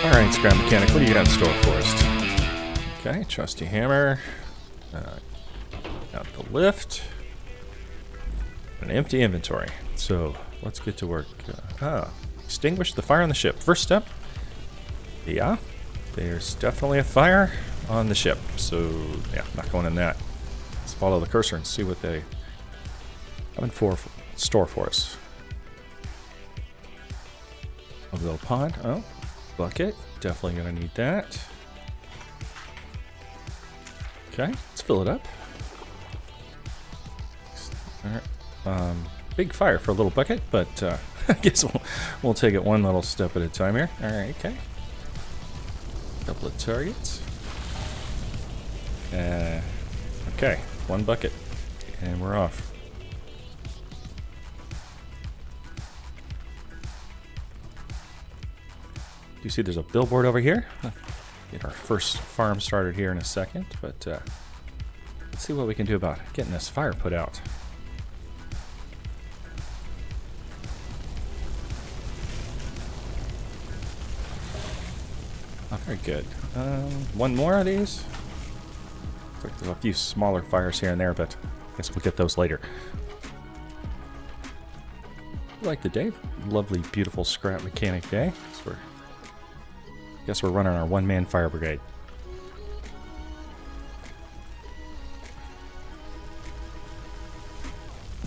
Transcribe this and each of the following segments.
Alright, Scrap Mechanic, what do you got in store for us? Okay, trusty hammer. Got the lift. An empty inventory. So, let's get to work. Extinguish the fire on the ship. First step. Yeah, there's definitely a fire on the ship. So, yeah, not going in that. Let's follow the cursor and see what they have in store for us. A little pond. Oh, bucket. Definitely gonna need that. Okay, let's fill it up. Alright. Big fire for a little bucket, but I guess we'll take it one little step at a time here. Alright, okay. Couple of targets. Okay, one bucket. And we're off. You see there's a billboard over here. Get our first farm started here in a second, but let's see what we can do about getting this fire put out. Oh, very good. One more of these. Looks like there's a few smaller fires here and there, but I guess we'll get those later. Like the day. Lovely, beautiful Scrap Mechanic day. Guess we're running our one-man fire brigade.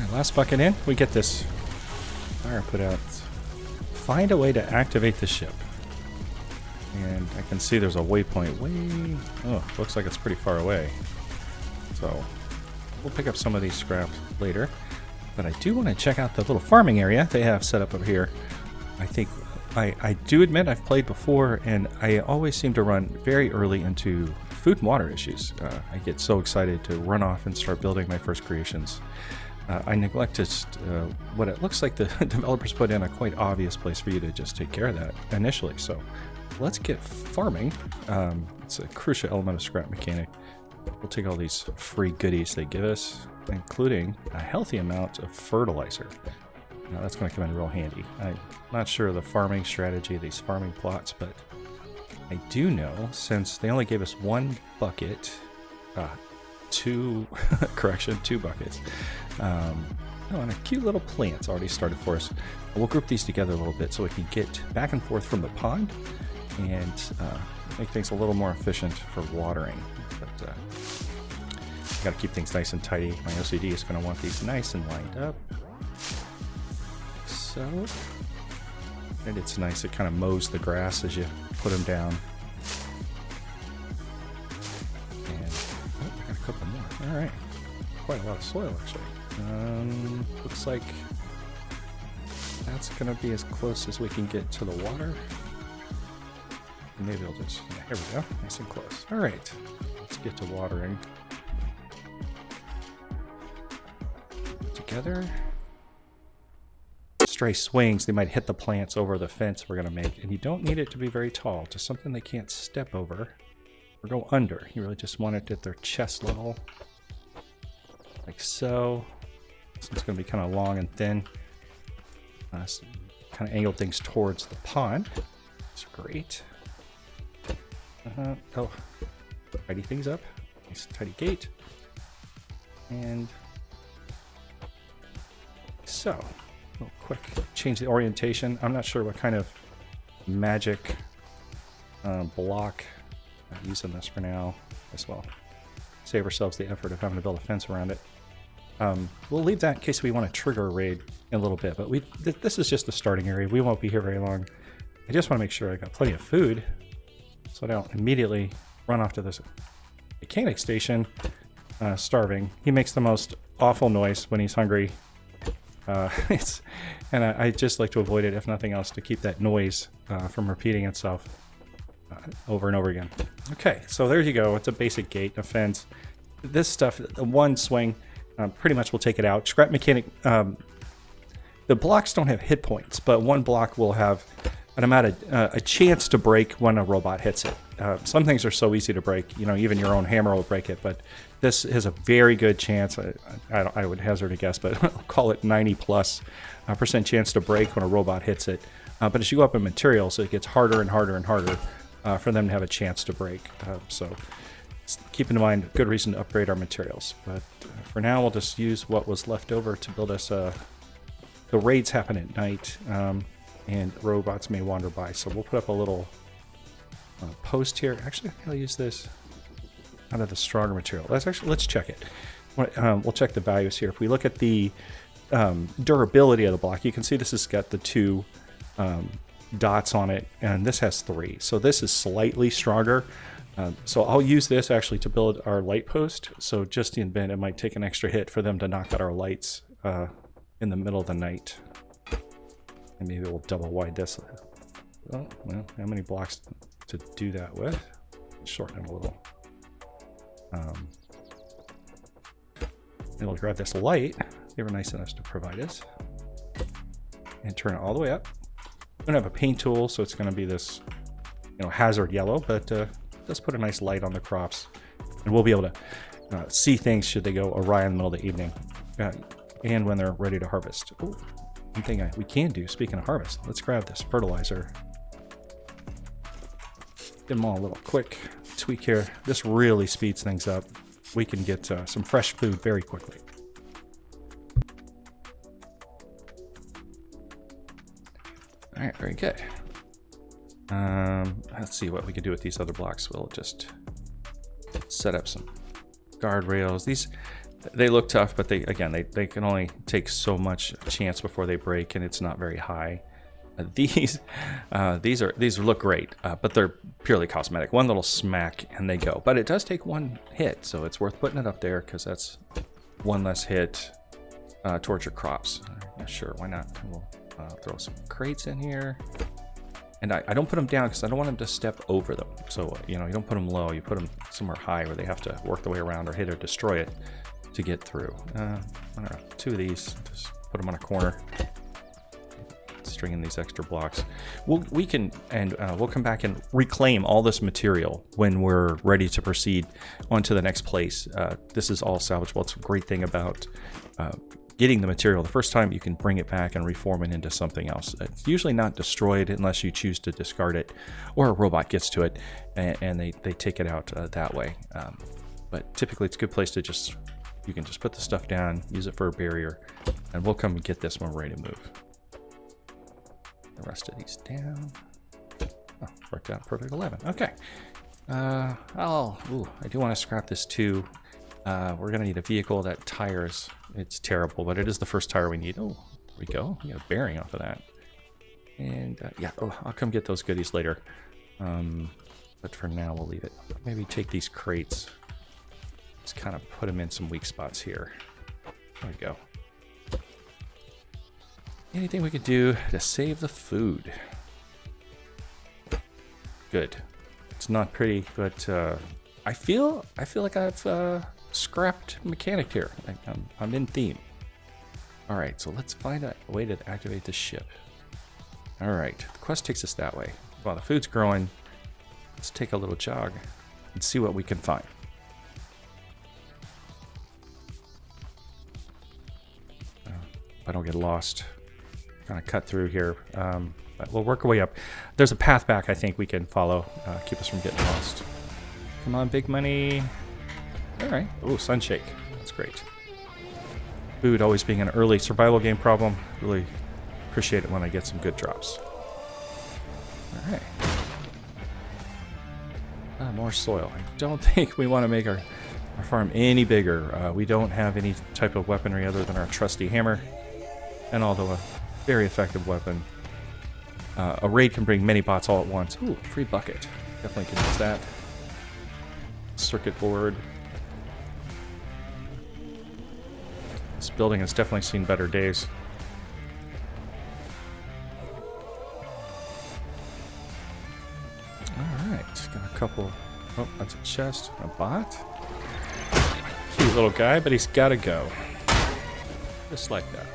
Right, last bucket in, we get this fire put out. Find a way to activate the ship. And I can see there's a waypoint way... Oh, looks like it's pretty far away. So, we'll pick up some of these scraps later. But I do want to check out the little farming area they have set up over here. I think... I do admit I've played before, and I always seem to run very early into food and water issues. I get so excited to run off and start building my first creations. I neglect just what it looks like the developers put in a quite obvious place for you to just take care of that initially. So let's get farming. It's a crucial element of Scrap Mechanic. We'll take all these free goodies they give us, including a healthy amount of fertilizer. Now that's going to come in real handy. I'm not sure of the farming strategy of these farming plots, but I do know, since they only gave us one bucket, two buckets, and a cute little plant's already started for us. We'll group these together a little bit so we can get back and forth from the pond and make things a little more efficient for watering. But got to keep things nice and tidy. My OCD is going to want these nice and lined up. So, and it's nice, it kind of mows the grass as you put them down. And, oh, I got a couple more. Alright. Quite a lot of soil, actually. Looks like that's going to be as close as we can get to the water. Maybe I'll just, yeah, here we go. Nice and close. Alright. Let's get to watering. Together. Stray swings, they might hit the plants over the fence we're going to make, and you don't need it to be very tall, just something they can't step over or go under. You really just want it at their chest level, like so. This one's going to be kind of long and thin, so kind of angle things towards the pond. That's great. Oh, tidy things up. Nice tidy gate. And so quick change the orientation. I'm not sure what kind of magic block I'm using this for now as well. Save ourselves the effort of having to build a fence around it. We'll leave that in case we want to trigger a raid in a little bit, but this is just the starting area. We won't be here very long. I just want to make sure I got plenty of food so I don't immediately run off to this mechanic station starving. He makes the most awful noise when he's hungry. And I just like to avoid it, if nothing else, to keep that noise from repeating itself over and over again. Okay, so there you go. It's a basic gate, a fence. This stuff, one swing, pretty much will take it out. Scrap Mechanic, the blocks don't have hit points, but one block will have an amount of a chance to break when a robot hits it. Some things are so easy to break, you know, even your own hammer will break it, but this has a very good chance. I would hazard a guess, but I'll call it 90+% chance to break when a robot hits it. But as you go up in materials, it gets harder and harder and harder for them to have a chance to break. So keep in mind, good reason to upgrade our materials. But for now, we'll just use what was left over to build us the raids happen at night, and robots may wander by. So we'll put up a little post here. Actually, I think I'll use this out of the stronger material. Let's check it. We'll check the values here. If we look at the durability of the block, you can see this has got the 2 dots on it, and this has 3. So this is slightly stronger. So I'll use this actually to build our light post. So just in event, it might take an extra hit for them to knock out our lights in the middle of the night. And maybe we'll double wide this. Oh, well, how many blocks to do that with? Shorten it a little. It'll grab this light they were nice enough to provide us and turn it all the way up. We don't have a paint tool, so it's going to be this, hazard yellow, but let's put a nice light on the crops, and we'll be able to see things should they go awry in the middle of the evening, and when they're ready to harvest. Ooh, one thing we can do, speaking of harvest, let's grab this fertilizer. Give them all a little quick tweak here. This really speeds things up. We can get some fresh food very quickly. All right, very good. Let's see what we can do with these other blocks. We'll just set up some guardrails. These, they look tough, but they can only take so much chance before they break, and it's not very high. These look great, but they're purely cosmetic. One little smack and they go. But it does take 1 hit, so it's worth putting it up there because that's 1 less hit towards your crops. Sure, why not? We'll throw some crates in here. And I don't put them down because I don't want them to step over them. So, you don't put them low. You put them somewhere high where they have to work their way around or hit or destroy it to get through. I don't know, 2 of these. Just put them on a corner. String in these extra blocks. We'll come back and reclaim all this material when we're ready to proceed on to the next place. This is all salvageable. It's a great thing about getting the material. The first time you can bring it back and reform it into something else. It's usually not destroyed unless you choose to discard it, or a robot gets to it and they take it out that way. But typically it's a good place to you can just put the stuff down, use it for a barrier, and we'll come and get this when we're ready to move. The rest of these down. Oh, worked out perfect 11. Okay. I do want to scrap this too. We're gonna need a vehicle. That tire it's terrible, but it is the first tire we need. Oh, there we go. We got a bearing off of that. And I'll come get those goodies later. But for now, we'll leave it. Maybe take these crates. Just kind of put them in some weak spots here. There we go. Anything we could do to save the food? Good. It's not pretty, but I feel like I've scrapped mechanic here. I'm in theme. All right, so let's find a way to activate the ship. All right, the quest takes us that way. While the food's growing, let's take a little jog and see what we can find. If I don't get lost. Kind of cut through here, but we'll work our way up. There's a path back I think we can follow, keep us from getting lost. Come on, big money. All right. Oh, sunshake. That's great. Food always being an early survival game problem. Really appreciate it when I get some good drops. All right. More soil. I don't think we want to make our farm any bigger. We don't have any type of weaponry other than our trusty hammer, and although a very effective weapon. A raid can bring many bots all at once. Ooh, free bucket. Definitely can use that. Circuit board. This building has definitely seen better days. Alright, got a couple. Oh, that's a chest. A bot. Cute little guy, but he's gotta go. Just like that.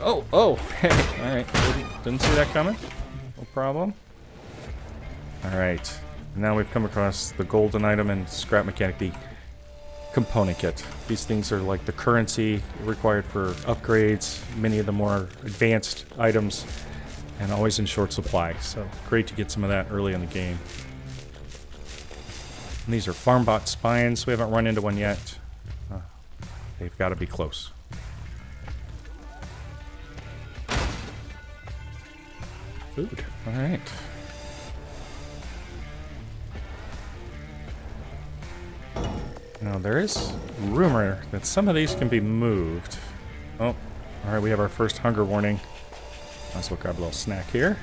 Oh, hey, all right, didn't see that coming. No problem. All right, now we've come across the golden item and scrap mechanic, the component kit. These things are like the currency required for upgrades, many of the more advanced items, and always in short supply. So great to get some of that early in the game. And these are farmbot spines. We haven't run into one yet. They've got to be close. Food. All right. Now there is rumor that some of these can be moved. Oh, all right. We have our first hunger warning. Might as well grab a little snack here.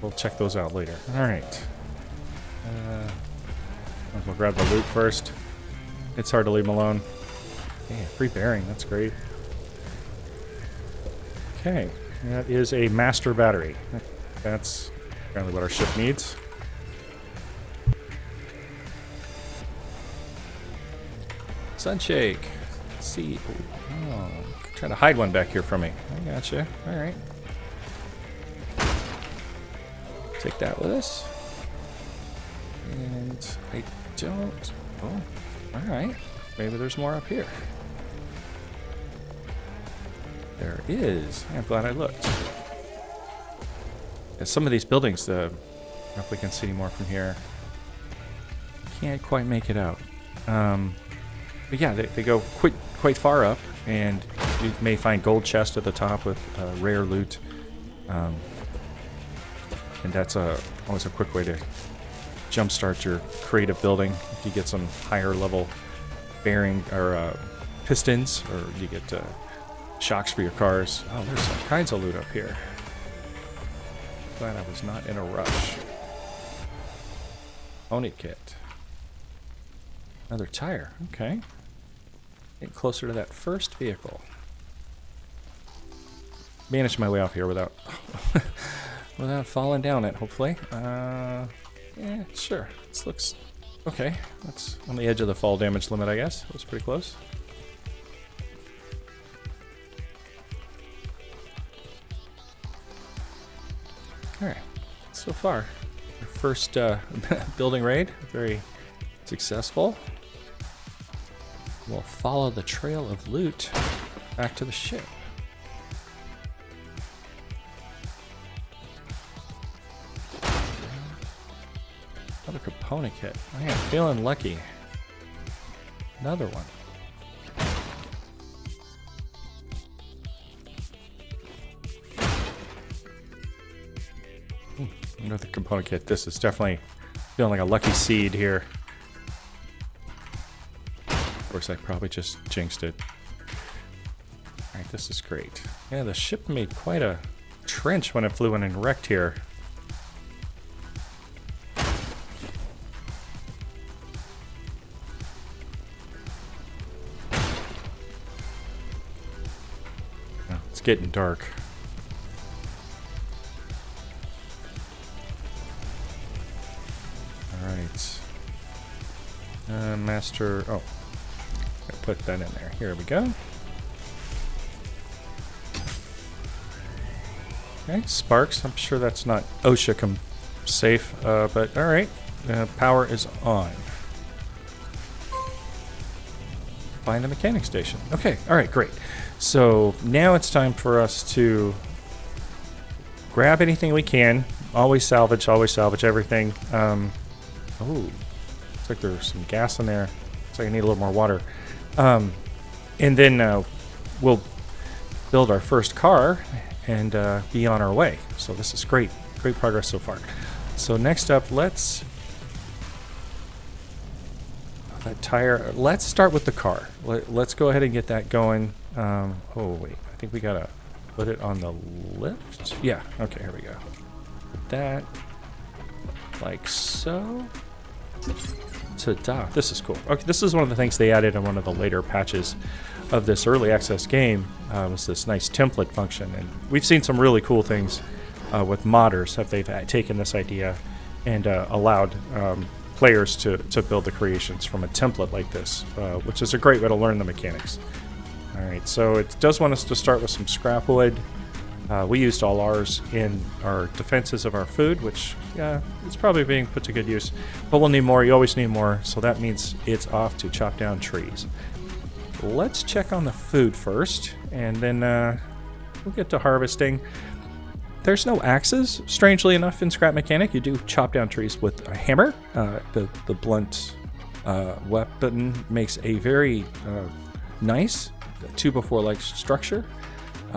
We'll check those out later. All right. We'll grab the loot first. It's hard to leave them alone. Yeah, free bearing. That's great. Okay. That is a master battery. That's apparently what our ship needs. Sunshake. Let's see. Oh, trying to hide one back here from me. I gotcha. All right. Take that with us. And I don't... Oh, alright. Maybe there's more up here. There is. I'm glad I looked. Yeah, some of these buildings, I don't know if we can see any more from here. Can't quite make it out. But yeah, they go quite far up, and you may find gold chests at the top with rare loot. And that's always a quick way to jumpstart your creative building. If you get some higher level bearing or pistons, or you get shocks for your cars. Oh, there's all kinds of loot up here. Glad I was not in a rush. Pony kit. Another tire. Okay. Getting closer to that first vehicle. Managed my way off here without without falling down it, hopefully. Yeah, sure. This looks okay. That's on the edge of the fall damage limit, I guess. That was pretty close. Alright. So far, our first building raid. Very successful. We'll follow the trail of loot back to the ship. Another component kit. I am feeling lucky. Another one. Another component kit. This is definitely feeling like a lucky seed here. Of course, I probably just jinxed it. Alright, this is great. Yeah, the ship made quite a trench when it flew in and wrecked here. It's getting dark. Alright. Master... Oh. I put that in there. Here we go. Okay, sparks. I'm sure that's not OSHA safe, but alright. Power is on. Find the mechanic station. Okay, alright, great. So now it's time for us to grab anything we can. Always salvage everything. Oh, looks like there's some gas in there. Looks like I need a little more water. And then we'll build our first car and be on our way. So this is great. Great progress so far. So next up, let's start with the car. Let's go ahead and get that going. Oh wait, I think we gotta put it on the lift. Yeah, okay, here we go. Put that like so. Ta-da. This is cool. Okay, this is one of the things they added in one of the later patches of this early access game, was this nice template function. And we've seen some really cool things with modders that they've taken this idea and allowed players to build the creations from a template like this, which is a great way to learn the mechanics. Alright, so it does want us to start with some scrap wood. We used all ours in our defenses of our food, which, yeah, it's probably being put to good use. But we'll need more. You always need more. So that means it's off to chop down trees. Let's check on the food first, and then we'll get to harvesting. There's no axes, strangely enough, in Scrap Mechanic. You do chop down trees with a hammer. The blunt weapon makes a very nice 2x4-like structure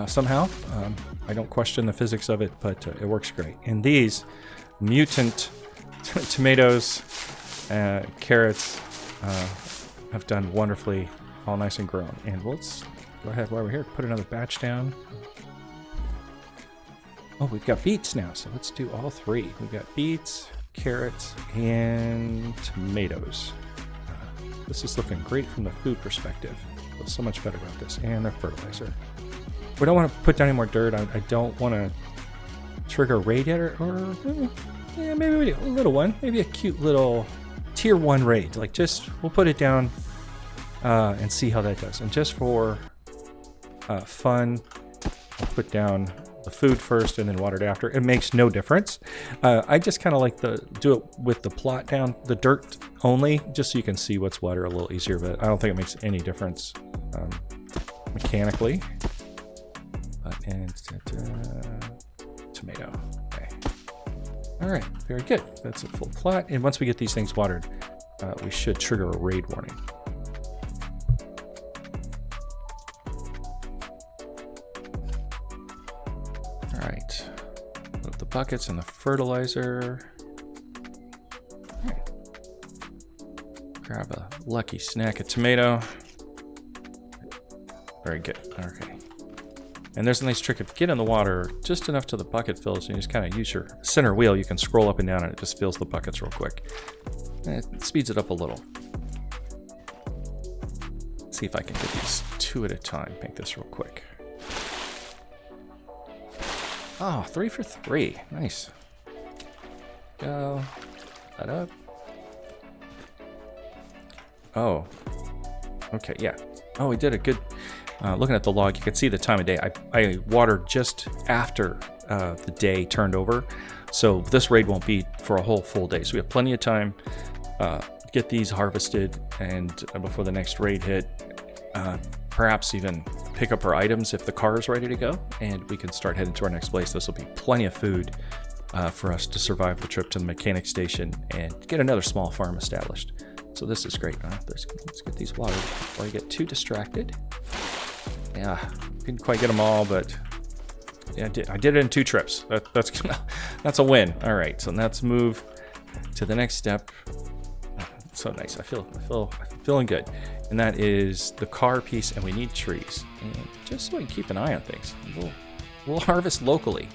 somehow. I don't question the physics of it, but it works great. And these mutant tomatoes, carrots have done wonderfully, all nice and grown. And let's go ahead while we're here, put another batch down. Oh, we've got beets now, so let's do all three. We've got beets, carrots, and tomatoes. This is looking great from the food perspective. Feel so much better about this. And the fertilizer. We don't want to put down any more dirt. I don't want to trigger a raid yet, or yeah, maybe we do a little one. Maybe a cute little tier 1 raid. Like, just, we'll put it down and see how that does. And just for fun, I'll put down the food first and then water it after. It makes no difference. I just kind of like to do it with the plot down, the dirt only, just so you can see what's water a little easier, but I don't think it makes any difference mechanically. And tomato. Okay. All right, very good. That's a full plot. And once we get these things watered, we should trigger a raid warning. All right, load the buckets and the fertilizer. All right. Grab a lucky snack of tomato. Very good. Okay. And there's a nice trick of get in the water just enough till the bucket fills, and you just kind of use your center wheel. You can scroll up and down, and it just fills the buckets real quick. And it speeds it up a little. Let's see if I can get these 2 at a time. Make this real quick. Oh, 3 for 3. Nice. Go. That up. Oh. Okay, yeah. Oh, we did a good... looking at the log, you can see the time of day. I watered just after the day turned over, so this raid won't be for a whole full day. So we have plenty of time. Get these harvested, and before the next raid hit, perhaps even pick up our items if the car is ready to go, and we can start heading to our next place. This will be plenty of food for us to survive the trip to the mechanic station and get another small farm established. So this is great. Let's get these watered before I get too distracted. Yeah, didn't quite get them all, but yeah, I did it in 2 trips. That's a win. All right, so let's move to the next step. So nice. I'm feeling good. And that is the car piece, and we need trees. And just so we can keep an eye on things, we'll harvest locally.